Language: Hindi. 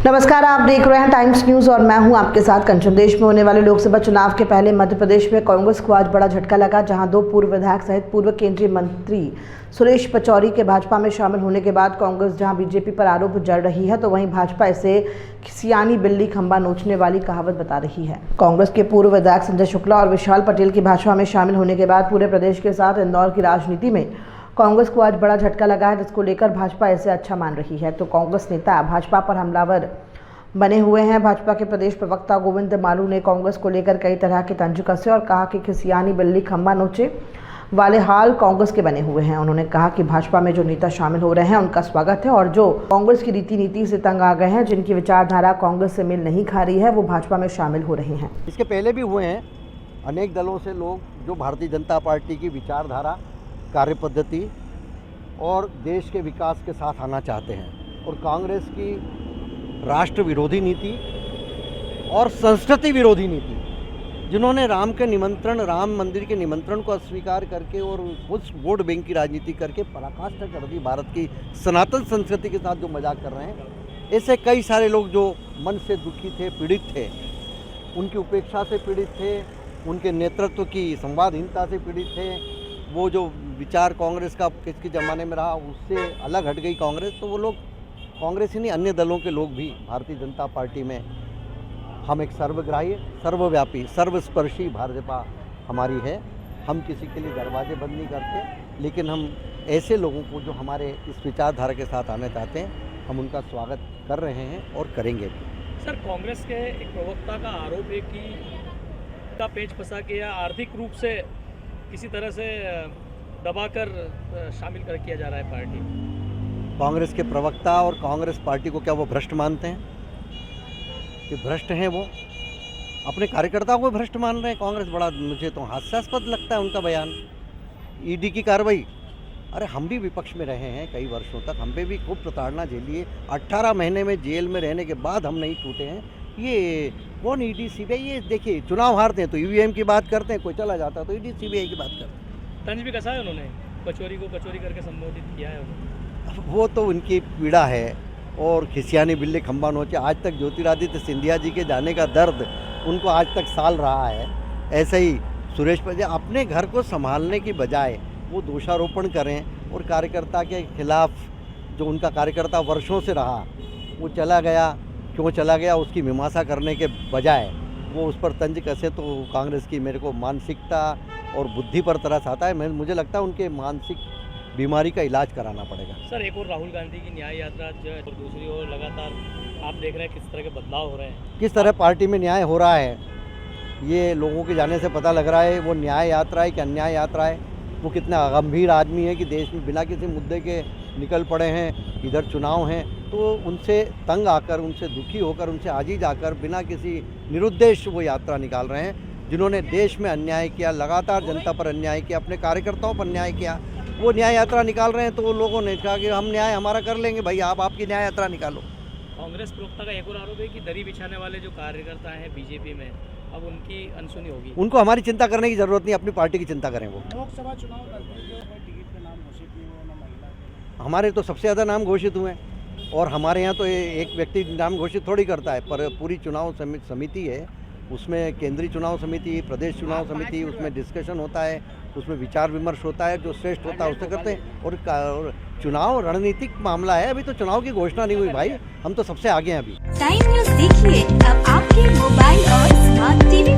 नमस्कार, आप देख रहे हैं टाइम्स न्यूज और मैं हूं आपके साथ कंचन। देश में होने वाले लोकसभा चुनाव के पहले मध्य प्रदेश में कांग्रेस को आज बड़ा झटका लगा, जहां दो पूर्व विधायक सहित पूर्व केंद्रीय मंत्री सुरेश पचौरी के भाजपा में शामिल होने के बाद कांग्रेस जहां बीजेपी पर आरोप जड़ रही है, तो वहीं भाजपा इसे सियानी बिल्ली खंबा नोचने वाली कहावत बता रही है। कांग्रेस के पूर्व विधायक संजय शुक्ला और विशाल पटेल की भाजपा में शामिल होने के बाद पूरे प्रदेश के साथ इंदौर की राजनीति में कांग्रेस को आज बड़ा झटका लगा है, जिसको लेकर भाजपा इसे अच्छा मान रही है। तो कांग्रेस नेता भाजपा पर हमलावर बने हुए हैं। भाजपा के प्रदेश प्रवक्ता गोविंद मालू ने कांग्रेस को लेकर कई तरह के तंज कसे और कहा कि खिसियानी बिल्ली खंबा नोचे वाले हाल कांग्रेस के बने हुए हैं। उन्होंने कहा कि भाजपा में जो नेता शामिल हो रहे हैं उनका स्वागत है, और जो कांग्रेस की रीति नीति से तंग आ गए हैं, जिनकी विचारधारा कांग्रेस से मेल नहीं खा रही है, वो भाजपा में शामिल हो रहे हैं। इसके पहले भी हुए हैं अनेक दलों से लोग जो भारतीय जनता पार्टी की विचारधारा, कार्य पद्धति और देश के विकास के साथ आना चाहते हैं, और कांग्रेस की राष्ट्र विरोधी नीति और संस्कृति विरोधी नीति, जिन्होंने राम मंदिर के निमंत्रण को अस्वीकार करके और उस वोट बैंक की राजनीति करके पराकाष्ठा कर दी भारत की सनातन संस्कृति के साथ जो मजाक कर रहे हैं, ऐसे कई सारे लोग जो मन से दुखी थे, पीड़ित थे, उनकी उपेक्षा से पीड़ित थे, उनके नेतृत्व की संवादहीनता से पीड़ित थे। वो जो विचार कांग्रेस का किसके ज़माने में रहा, उससे अलग हट गई कांग्रेस, तो वो लोग कांग्रेस ही नहीं, अन्य दलों के लोग भी भारतीय जनता पार्टी में हम एक सर्वग्राही, सर्वव्यापी, सर्वस्पर्शी भाजपा हमारी है। हम किसी के लिए दरवाजे बंद नहीं करते, लेकिन हम ऐसे लोगों को जो हमारे इस विचारधारा के साथ आना चाहते हैं, हम उनका स्वागत कर रहे हैं और करेंगे भी। सर, कांग्रेस के एक प्रवक्ता का आरोप है कि का पेच फंसा के या आर्थिक रूप से किसी तरह से दबाकर शामिल किया जा रहा है पार्टी। कांग्रेस के प्रवक्ता और कांग्रेस पार्टी को क्या वो भ्रष्ट मानते हैं? कि भ्रष्ट हैं वो? अपने कार्यकर्ताओं को भ्रष्ट मान रहे हैं कांग्रेस। बड़ा मुझे तो हास्यास्पद लगता है उनका बयान। ईडी की कार्रवाई, अरे हम भी विपक्ष में रहे हैं कई वर्षों तक, हम पे भी खूब प्रताड़ना झेली। 18 महीने में जेल में रहने के बाद हम नहीं टूटे हैं। ये कौन ईडी सीबीआई? ये देखिए, चुनाव हारते हैं तो ईवीएम की बात करते हैं, कोई चला जाता है तो ईडी सीबीआई की बात करते हैं। तंज भी कसा है उन्होंने, पचौरी को कचौरी करके संबोधित किया है। वो तो उनकी पीड़ा है, और खिसियानी बिल्ली खंबा नोचे। आज तक ज्योतिरादित्य सिंधिया जी के जाने का दर्द उनको आज तक साल रहा है। ऐसे ही सुरेश पटेल अपने घर को संभालने की बजाय वो दोषारोपण करें, और कार्यकर्ता के खिलाफ जो उनका कार्यकर्ता वर्षों से रहा, वो चला गया, क्यों चला गया, उसकी मीमांसा करने के बजाय वो उस पर तंज कसे, तो कांग्रेस की मेरे को मानसिकता और बुद्धि पर तरस आता है। मुझे लगता है उनके मानसिक बीमारी का इलाज कराना पड़ेगा। सर, एक और राहुल गांधी की न्याय यात्रा जो है, और दूसरी ओर लगातार आप देख रहे हैं किस तरह के बदलाव हो रहे हैं, किस तरह पार्टी में न्याय हो रहा है, ये लोगों के जाने से पता लग रहा है। वो न्याय यात्रा है कि अन्याय यात्रा है? वो कितना गंभीर आदमी है कि देश में बिना किसी मुद्दे के निकल पड़े हैं। इधर चुनाव हैं तो उनसे तंग आकर, उनसे दुखी होकर, उनसे आजीज आकर बिना किसी निरुद्देश्य वो यात्रा निकाल रहे हैं। जिन्होंने देश में अन्याय किया, लगातार जनता पर अन्याय किया, अपने कार्यकर्ताओं पर अन्याय किया, वो न्याय यात्रा निकाल रहे हैं। तो वो लोगों ने कहा कि हम न्याय हमारा कर लेंगे, भाई आप आपकी न्याय यात्रा निकालो। कांग्रेस प्रवक्ता का एक और आरोप है कि दरी बिछाने वाले जो कार्यकर्ता हैं बीजेपी में, अब उनकी अनसुनी होगी। उनको हमारी चिंता करने की जरूरत नहीं, अपनी पार्टी की चिंता करें। वो लोकसभा चुनाव टिकट पे नाम घोषित नहीं हुए, ना महिला। हमारे तो सबसे ज़्यादा नाम घोषित हुए हैं, और हमारे यहाँ तो एक व्यक्ति नाम घोषित थोड़ी करता है, पर पूरी चुनाव समिति है, उसमें केंद्रीय चुनाव समिति, प्रदेश चुनाव समिति, उसमें डिस्कशन होता है, उसमें विचार विमर्श होता है, जो श्रेष्ठ होता है उससे करते हैं। और चुनाव रणनीतिक मामला है, अभी तो चुनाव की घोषणा नहीं हुई भाई, हम तो सबसे आगे हैं अभी। टाइम न्यूज़ देखिए अब आपके मोबाइल और स्मार्ट टीवी